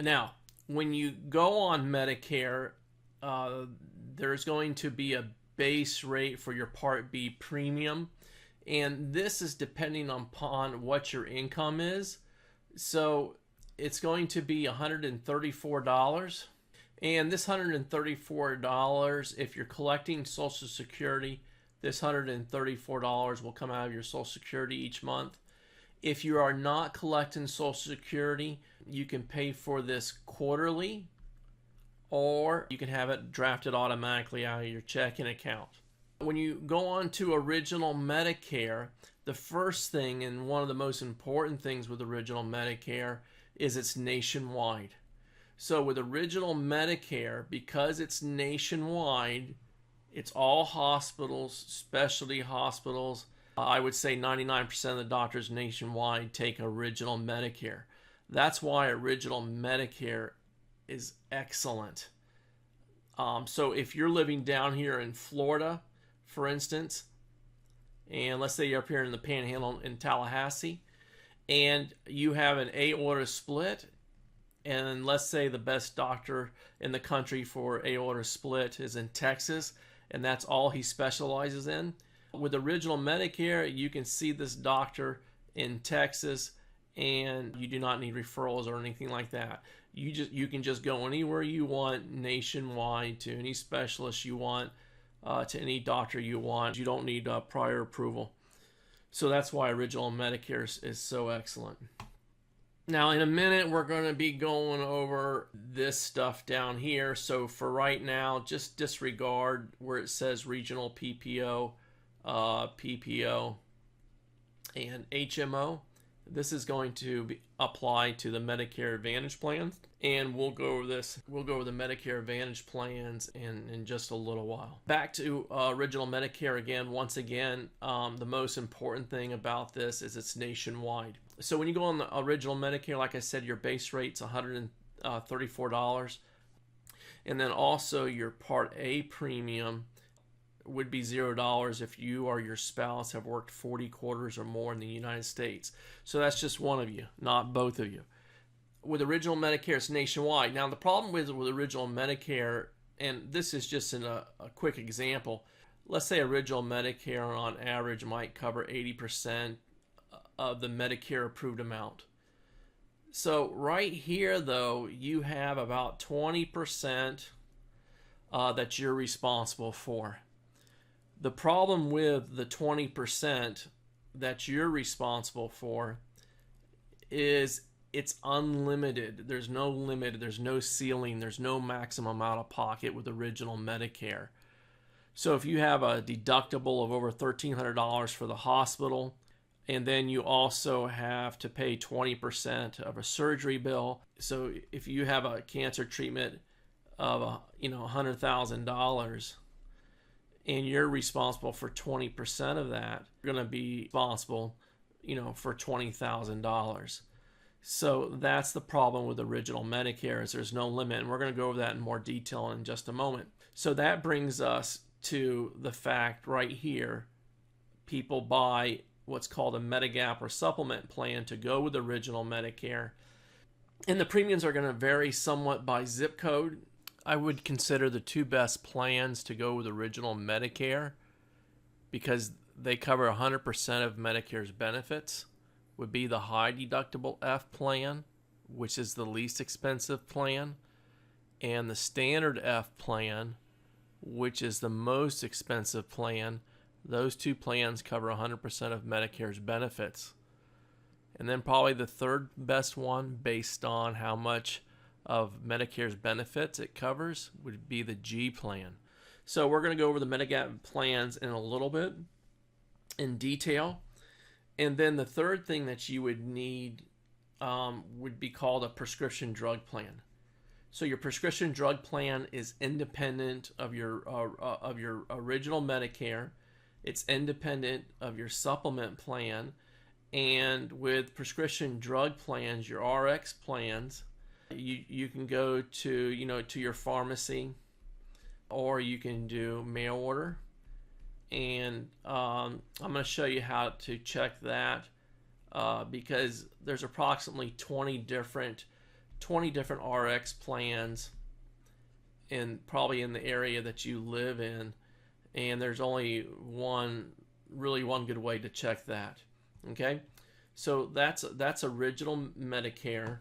Now, when you go on Medicare, uh, there's going to be a base rate for your Part B premium, and this is depending upon what your income is. So it's going to be $134. And this $134, if you're collecting Social Security, this $134 will come out of your Social Security each month. If you are not collecting Social Security, you can pay for this quarterly, or you can have it drafted automatically out of your checking account. When you go on to Original Medicare, the first thing and one of the most important things with Original Medicare is it's nationwide. So with Original Medicare, because it's nationwide, it's all hospitals, specialty hospitals. I would say 99% of the doctors nationwide take Original Medicare. That's why Original Medicare is excellent. So if you're living down here in Florida, for instance, and let's say you're up here in the Panhandle in Tallahassee, and you have an aorta split, and let's say the best doctor in the country for aorta split is in Texas, and that's all he specializes in. With Original Medicare, you can see this doctor in Texas, and you do not need referrals or anything like that. You can just go anywhere you want nationwide to any specialist you want, to any doctor you want. You don't need prior approval. So that's why Original Medicare is so excellent. Now, in a minute, we're going to be going over this stuff down here. So for right now, just disregard where it says regional PPO, PPO, and HMO. This is going to apply to the Medicare Advantage plans, and we'll go over this. We'll go over the Medicare Advantage plans in just a little while. Back to Original Medicare again. Once again, the most important thing about this is it's nationwide. So when you go on the Original Medicare, like I said, your base rate's $134, and then also your Part A premium would be $0 if you or your spouse have worked 40 quarters or more in the United States. So that's just one of you, not both of you. With Original Medicare, it's nationwide. Now, the problem with Original Medicare, and this is just in a quick example, let's say Original Medicare on average might cover 80% of the Medicare approved amount. So right here, though, you have about 20% that you're responsible for. The problem with the 20% that you're responsible for is it's unlimited. There's no limit, there's no ceiling, there's no maximum out of pocket with Original Medicare. So if you have a deductible of over $1,300 for the hospital, and then you also have to pay 20% of a surgery bill. So if you have a cancer treatment of $100,000, and you're responsible for 20% of that, you're going to be responsible, for $20,000. So that's the problem with Original Medicare, is there's no limit, and we're going to go over that in more detail in just a moment. So that brings us to the fact right here: people buy what's called a Medigap or supplement plan to go with Original Medicare, and the premiums are going to vary somewhat by zip code. I would consider the two best plans to go with Original Medicare, because they cover 100% of Medicare's benefits, would be the high deductible F plan, which is the least expensive plan, and the standard F plan, which is the most expensive plan. Those two plans cover 100% of Medicare's benefits. And then probably the third best one, based on how much of Medicare's benefits it covers, would be the G plan. So we're going to go over the Medigap plans in a little bit in detail. And then the third thing that you would need would be called a prescription drug plan. So your prescription drug plan is independent of your Original Medicare. It's independent of your supplement plan. And with prescription drug plans, your RX plans, you can go to your pharmacy, or you can do mail order. And I'm going to show you how to check that, because there's approximately 20 different 20 different RX plans, and probably in the area that you live in, and there's only one good way to check that. Okay, so that's original Medicare.